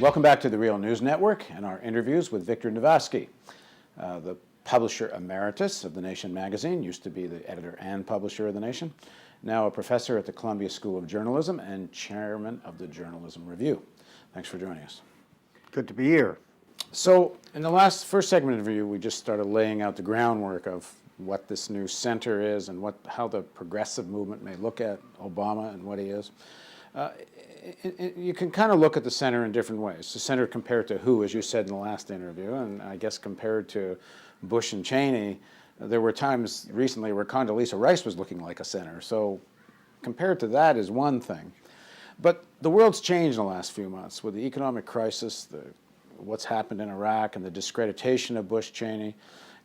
Welcome back to the Real News Network and our interviews with Victor Navasky, the publisher emeritus of The Nation magazine, used to be the editor and publisher of The Nation, now a professor at the Columbia School of Journalism and chairman of the Journalism Review. Thanks for joining us. Good to be here. So in the first segment of the review, we just started laying out the groundwork of what this new center is and how the progressive movement may look at Obama and what he is. You can kind of look at the center in different ways. The center compared to who, as you said in the last interview, and I guess compared to Bush and Cheney, there were times recently where Condoleezza Rice was looking like a center. So compared to that is one thing. But the world's changed in the last few months with the economic crisis, what's happened in Iraq, and the discreditation of Bush Cheney.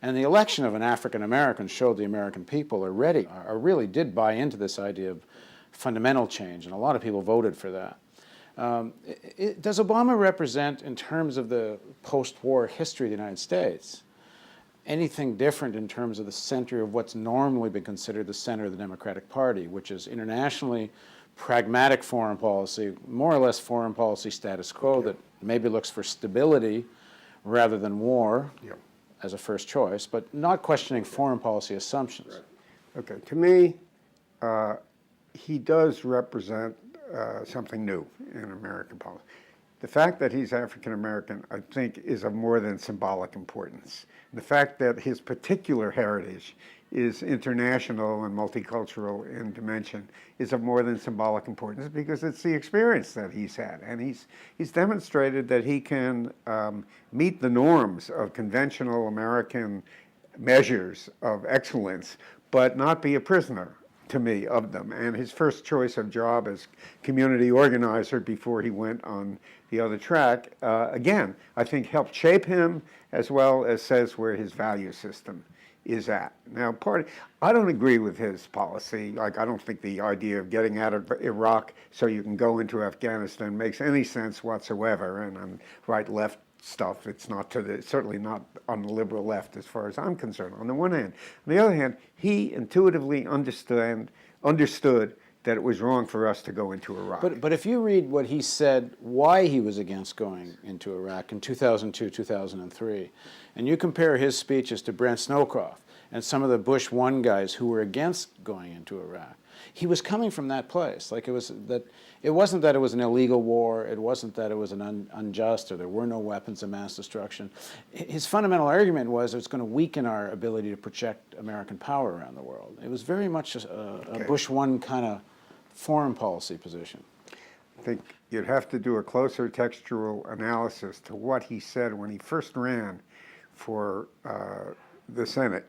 And the election of an African American showed the American people really did buy into this idea of fundamental change, and a lot of people voted for that. Does Obama represent, in terms of the post-war history of the United States, anything different in terms of the center of what's normally been considered the center of the Democratic Party, which is internationally pragmatic foreign policy, more or less foreign policy status quo that maybe looks for stability rather than war as a first choice, but not questioning foreign policy assumptions? Right. Okay, to me, he does represent something new in American policy. The fact that he's African American, I think, is of more than symbolic importance. The fact that his particular heritage is international and multicultural in dimension is of more than symbolic importance because it's the experience that he's had. And he's demonstrated that he can meet the norms of conventional American measures of excellence, but not be a prisoner, to me, of them. And his first choice of job as community organizer before he went on the other track, again, I think helped shape him as well as says where his value system is at. Now, I don't agree with his policy. Like, I don't think the idea of getting out of Iraq so you can go into Afghanistan makes any sense whatsoever. And on right-left stuff, it's not certainly not on the liberal left as far as I'm concerned, on the one hand. On the other hand, he intuitively understood that it was wrong for us to go into Iraq. But if you read what he said, why he was against going into Iraq in 2002, 2003, and you compare his speeches to Brent Snowcroft and some of the Bush 1 guys who were against going into Iraq, he was coming from that place. Like, it wasn't that it was an illegal war, it wasn't that it was an unjust, or there were no weapons of mass destruction. His fundamental argument was it's going to weaken our ability to project American power around the world. It was very much a Bush 1 kind of foreign policy position. I think you'd have to do a closer textual analysis to what he said when he first ran for the Senate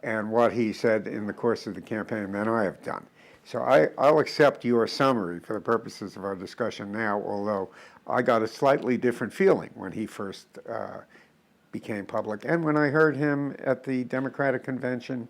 and what he said in the course of the campaign than I have done. So I'll accept your summary for the purposes of our discussion now, although I got a slightly different feeling when he first became public and when I heard him at the Democratic Convention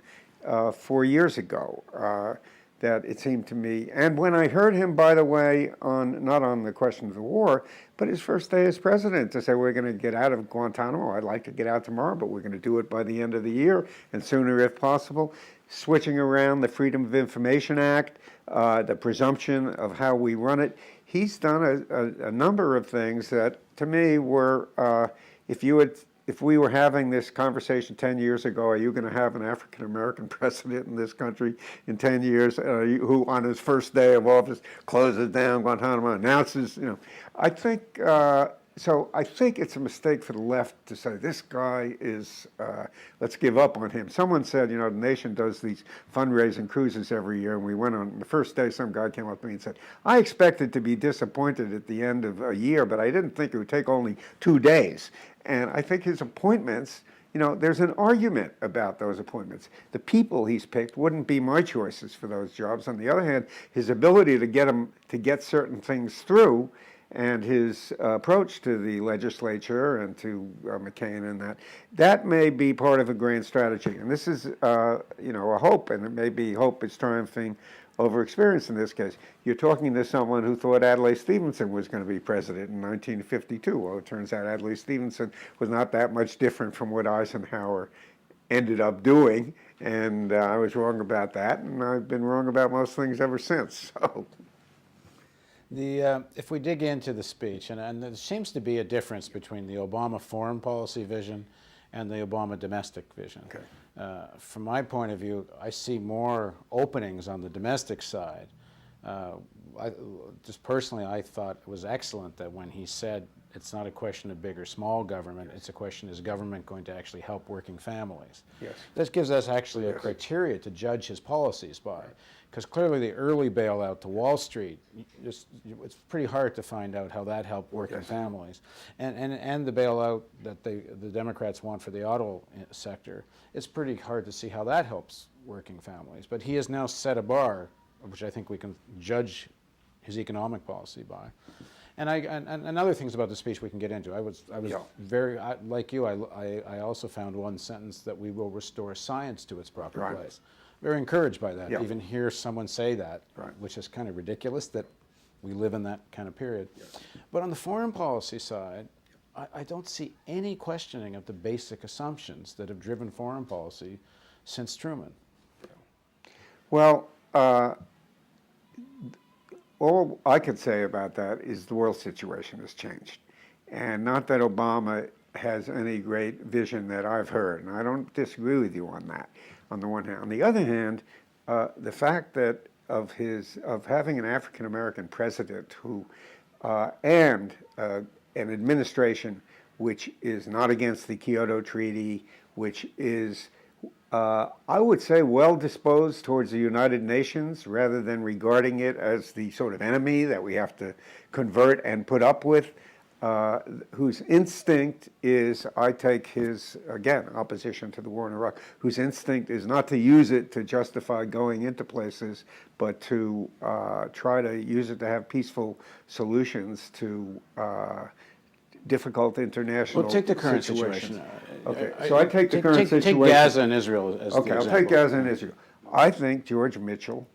4 years ago. That it seemed to me, and when I heard him, by the way, not on the question of the war, but his first day as president, to say we're going to get out of Guantanamo. I'd like to get out tomorrow, but we're going to do it by the end of the year, and sooner if possible. Switching around the Freedom of Information Act, the presumption of how we run it. He's done a number of things that, to me, were, if we were having this conversation 10 years ago, are you going to have an African-American president in this country in 10 years who on his first day of office closes down Guantanamo, announces, I think, so I think it's a mistake for the left to say this guy is, let's give up on him. Someone said, the Nation does these fundraising cruises every year, and we went on the first day, some guy came up to me and said, I expected to be disappointed at the end of a year, but I didn't think it would take only 2 days. And I think his appointments, there's an argument about those appointments. The people he's picked wouldn't be my choices for those jobs. On the other hand, his ability to get certain ththings through and his approach to the legislature and to McCain and that may be part of a grand strategy. And this is, a hope, and it may be hope is triumphing over experience in this case. You're talking to someone who thought Adlai Stevenson was going to be president in 1952. Well, it turns out Adlai Stevenson was not that much different from what Eisenhower ended up doing, and I was wrong about that, and I've been wrong about most things ever since. So. If we dig into the speech, and there seems to be a difference between the Obama foreign policy vision and the Obama domestic vision. Okay. From my point of view, I see more openings on the domestic side. Just personally, I thought it was excellent that when he said it's not a question of big or small government, it's a question, is government going to actually help working families? Yes. This gives us actually a Yes. criteria to judge his policies by. Because clearly the early bailout to Wall Street, it's pretty hard to find out how that helped working Yes. families. And the bailout that the Democrats want for the auto sector, it's pretty hard to see how that helps working families. But he has now set a bar, which I think we can judge his economic policy by. And other things about the speech we can get into. I was Yeah. very, like you, I also found one sentence that we will restore science to its proper Right. place. Very encouraged by that. Yeah. Even hear someone say that, Right. which is kind of ridiculous that we live in that kind of period. But on the foreign policy side, I don't see any questioning of the basic assumptions that have driven foreign policy since Truman. Well, all I could say about that is the world situation has changed. And not that Obama has any great vision that I've heard, and I don't disagree with you on that, on the one hand. On the other hand, the fact that of having an African American president who, and an administration which is not against the Kyoto Treaty, which is, I would say, well disposed towards the United Nations rather than regarding it as the sort of enemy that we have to convert and put up with, whose instinct is, I take his, again, opposition to the war in Iraq, whose instinct is not to use it to justify going into places, but to try to use it to have peaceful solutions to difficult international Well, take the current situations. situation. Okay, so I take the current situation. Take Gaza and Israel as Okay, the I'll example. take Gaza and Israel. I think George Mitchell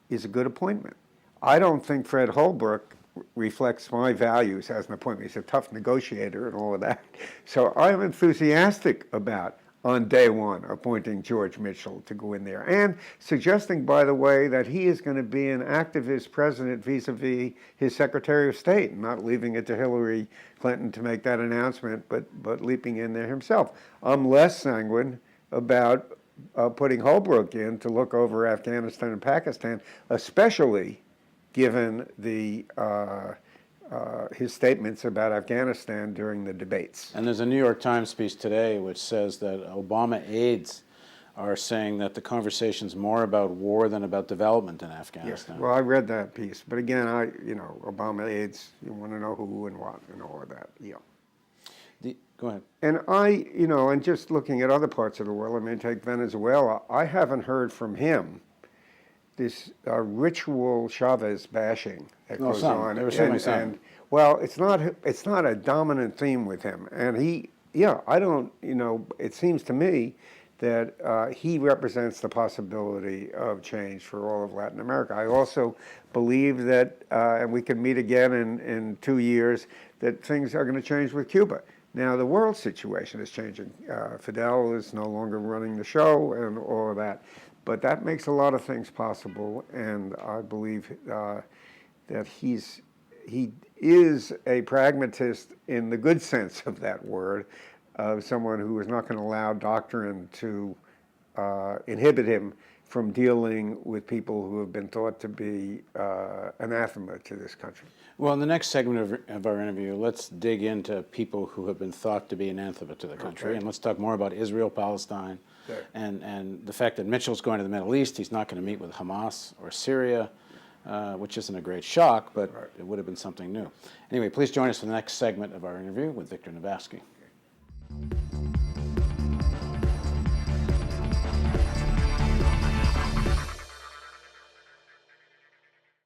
is a good appointment. I don't think Fred Holbrook reflects my values as an appointment. He's a tough negotiator and all of that. So I'm enthusiastic about, on day one, appointing George Mitchell to go in there. And suggesting, by the way, that he is going to be an activist president vis-a-vis his Secretary of State, not leaving it to Hillary Clinton to make that announcement, but leaping in there himself. I'm less sanguine about putting Holbrooke in to look over Afghanistan and Pakistan, especially given his statements about Afghanistan during the debates. And there's a New York Times piece today which says that Obama aides are saying that the conversation's more about war than about development in Afghanistan. Yes. Well, I read that piece, but again, Obama aides, you want to know who and what and all of that. Yeah. Go ahead. And and just looking at other parts of the world, I mean, take Venezuela, I haven't heard from him this ritual Chavez bashing that goes on. There was certainly some. Well, it's not a dominant theme with him. And it seems to me that he represents the possibility of change for all of Latin America. I also believe that, and we can meet again in 2 years, that things are going to change with Cuba. Now, the world situation is changing. Fidel is no longer running the show and all of that. But that makes a lot of things possible, and I believe that he is a pragmatist in the good sense of that word, someone who is not going to allow doctrine to inhibit him from dealing with people who have been thought to be anathema to this country. Well, in the next segment of our interview, let's dig into people who have been thought to be anathema to the country, Okay. and let's talk more about Israel, Palestine, Okay. and the fact that Mitchell's going to the Middle East. He's not going to meet with Hamas or Syria, which isn't a great shock, but Right. it would have been something new. Anyway, please join us for the next segment of our interview with Victor Navasky.